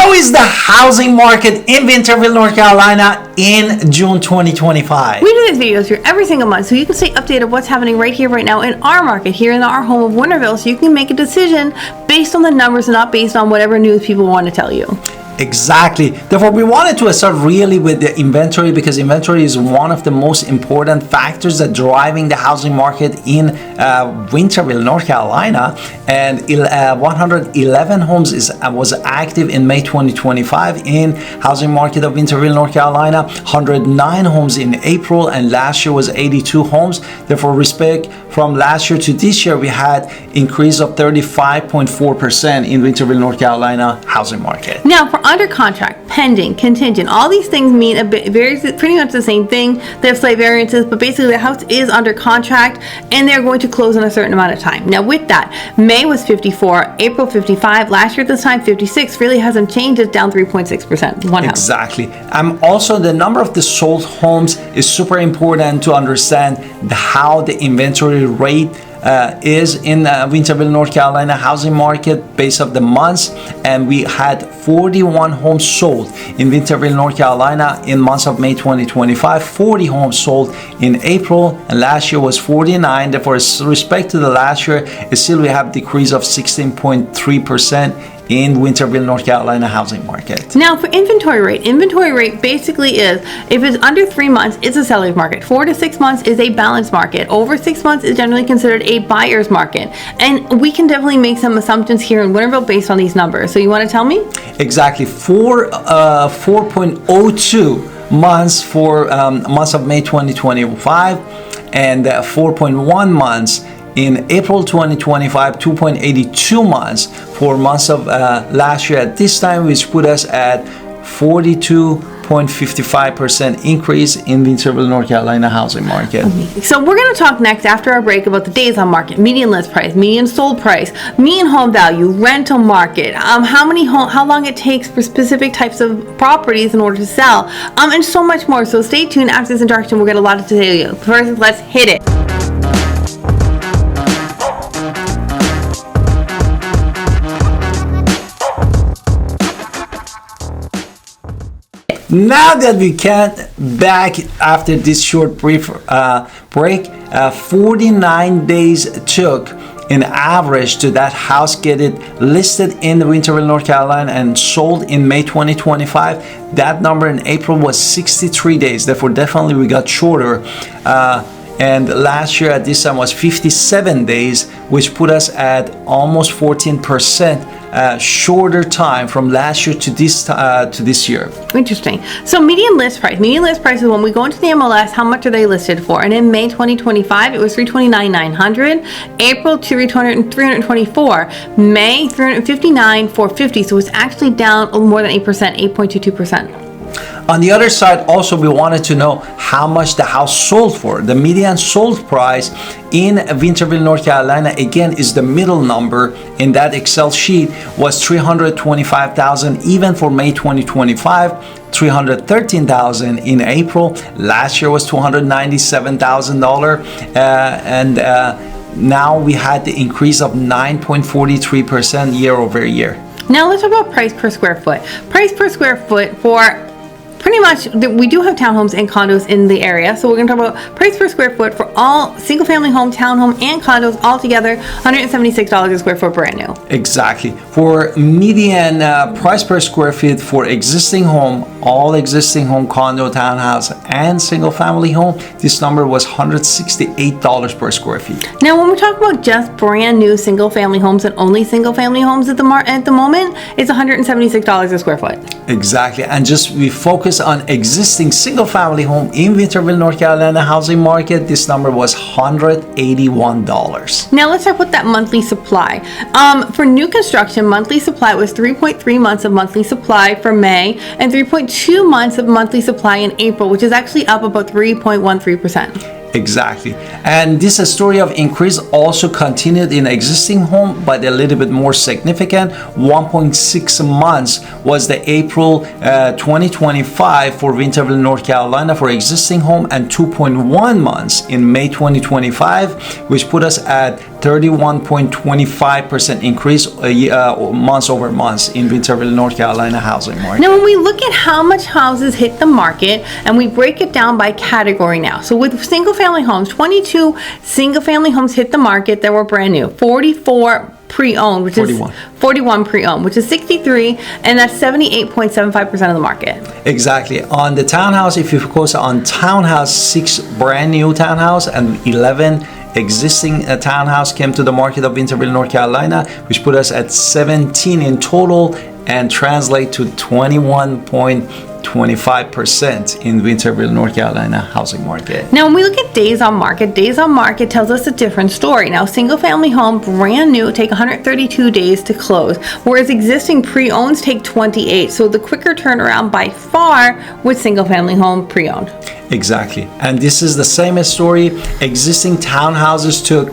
How is the housing market in Winterville, North Carolina in June 2025? We do these videos here every single month so you can stay updated of what's happening right here, right now in our market, here in our home of Winterville, so you can make a decision based on the numbers and not based on whatever news people want to tell you. Exactly. Therefore, we wanted to start really with the inventory, because inventory is one of the most important factors that driving the housing market in Winterville, North Carolina. And 111 homes was active in May 2025 in housing market of Winterville, North Carolina. 109 homes in April, and last year was 82 homes. Therefore, respect from last year to this year, we had increase of 35.4% in Winterville, North Carolina housing market. Now, for under contract, pending, contingent, all these things mean pretty much the same thing. They have slight variances, but basically the house is under contract and they're going to close in a certain amount of time. Now with that, May was 54, April 55, last year at this time 56, really hasn't changed. It's down 3.6%. One house. Exactly. Also, the number of the sold homes is super important to understand how the inventory rate is in Winterville, North Carolina housing market based off the months. And we had 41 homes sold in Winterville, North Carolina in months of May 2025, 40 homes sold in April, and last year was 49. Therefore, with respect to the last year, still we have decrease of 16.3% in Winterville, North Carolina housing market. Now for inventory rate basically is, if it's under 3 months, it's a seller's market. 4 to 6 months is a balanced market. Over 6 months is generally considered a buyer's market. And we can definitely make some assumptions here in Winterville based on these numbers. So you want to tell me? Exactly. 4.02 months for months of May 2025, and 4.1 months in April 2025, 2.82 months for months of last year at this time, which put us at 42.55% increase in Winterville, North Carolina housing market. Okay. So we're going to talk next after our break about the days on market, median list price, median sold price, median home value, rental market, how long it takes for specific types of properties in order to sell, and so much more. So stay tuned. After this introduction, we'll get a lot to tell you. First, let's hit it. Now that we can back after this short brief break, 49 days took in average to that house get it listed in Winterville, North Carolina and sold in May 2025. That number in April was 63 days. Therefore, definitely we got shorter. And last year at this time was 57 days, which put us at almost 14% shorter time from last year to this year. Interesting. So median list price is when we go into the MLS, how much are they listed for? And in May 2025, it was $329,900. April, $324,000. May, $359,450. So it's actually down more than 8%, 8.22%. On the other side, also we wanted to know how much the house sold for. The median sold price in Winterville, North Carolina, again, is the middle number in that Excel sheet, was $325,000 even for May 2025, $313,000 in April. Last year was $297,000, and now we had the increase of 9.43% year over year. Now let's talk about price per square foot. Price per square foot for pretty much, we do have townhomes and condos in the area, so we're going to talk about price per square foot for all single-family home, townhome, and condos all together. $176 a square foot brand new. Exactly. For median price per square feet for existing home, all existing home, condo, townhouse, and single-family home, this number was $168 per square feet. Now, when we talk about just brand new single-family homes and only single-family homes at the moment, it's $176 a square foot. Exactly. And just we focus on existing single-family home in Winterville, North Carolina housing market, this number was $181. Now let's talk about that monthly supply. For new construction, monthly supply was 3.3 months of monthly supply for May and 3.2 months of monthly supply in April, which is actually up about 3.13%. Exactly. And this story of increase also continued in existing home, but a little bit more significant. 1.6 months was the April 2025 for Winterville, North Carolina for existing home, and 2.1 months in May 2025, which put us at 31.25% increase months over months in Winterville, North Carolina housing market. Now, when we look at how much houses hit the market and we break it down by category now. So with single family homes, 22 single family homes hit the market that were brand new. 44 pre-owned, which 41. is 41 pre-owned, which is 63, and that's 78.75% of the market. Exactly. On the townhouse, if you focus on townhouse, 6 brand new townhouse and 11 existing townhouse came to the market of Winterville, North Carolina, which put us at 17 in total and translate to 21.25% in Winterville, North Carolina housing market. Now, when we look at days on market tells us a different story. Now, single family home, brand new, take 132 days to close, whereas existing pre-owns take 28. So the quicker turnaround by far with single family home pre-owned. Exactly. And this is the same story. Existing townhouses took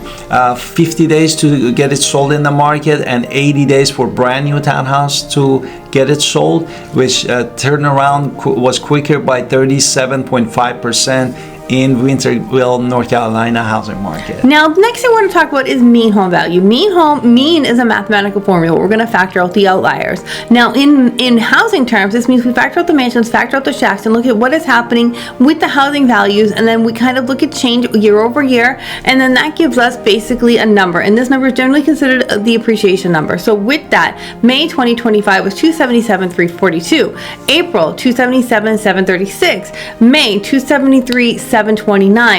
50 days to get it sold in the market and 80 days for brand new townhouse to get it sold, which turnaround was quicker by 37.5% in Winterville, North Carolina housing market. Now, the next thing we're going to talk about is mean home value. Mean is a mathematical formula. We're going to factor out the outliers. Now, in housing terms, this means we factor out the mansions, factor out the shacks, and look at what is happening with the housing values, and then we kind of look at change year over year, and then that gives us basically a number, and this number is generally considered the appreciation number. So with that, May 2025 was 277,342, April 277,736, May 273,729,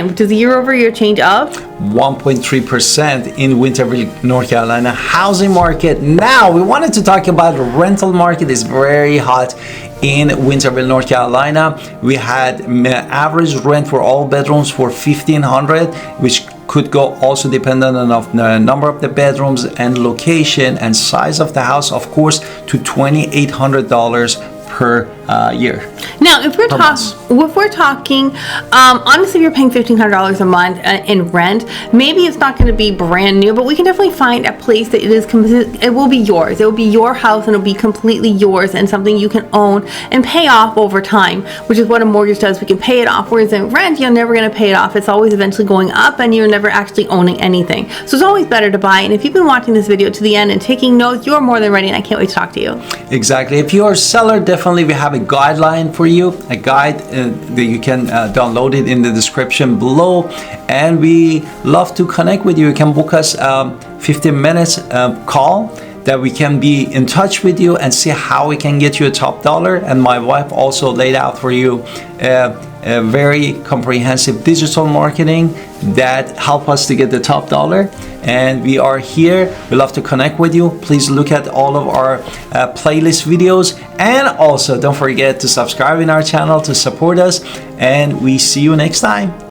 which is a year-over-year change of 1.3% in Winterville, North Carolina housing market. Now we wanted to talk about the rental market. Is very hot in Winterville, North Carolina. We had average rent for all bedrooms for $1,500, which could go also dependent on the number of the bedrooms and location and size of the house, of course, to $2,800 per year. Now, if we're talking, honestly, if you're paying $1,500 a month in rent, maybe it's not going to be brand new, but we can definitely find a place that it will be yours. It will be your house, and it'll be completely yours, and something you can own and pay off over time, which is what a mortgage does. We can pay it off, whereas in rent, you're never going to pay it off. It's always eventually going up, and you're never actually owning anything. So it's always better to buy. And if you've been watching this video to the end and taking notes, you're more than ready, and I can't wait to talk to you. Exactly. If you're a seller, definitely we have a guideline for you, a guide that you can download it in the description below, and we love to connect with you. You can book us 15 minutes call that we can be in touch with you and see how we can get you a top dollar. And my wife also laid out for you a very comprehensive digital marketing that help us to get the top dollar. And we are here. We love to connect with you. Please look at all of our playlist videos, and also don't forget to subscribe in our channel to support us, and we see you next time.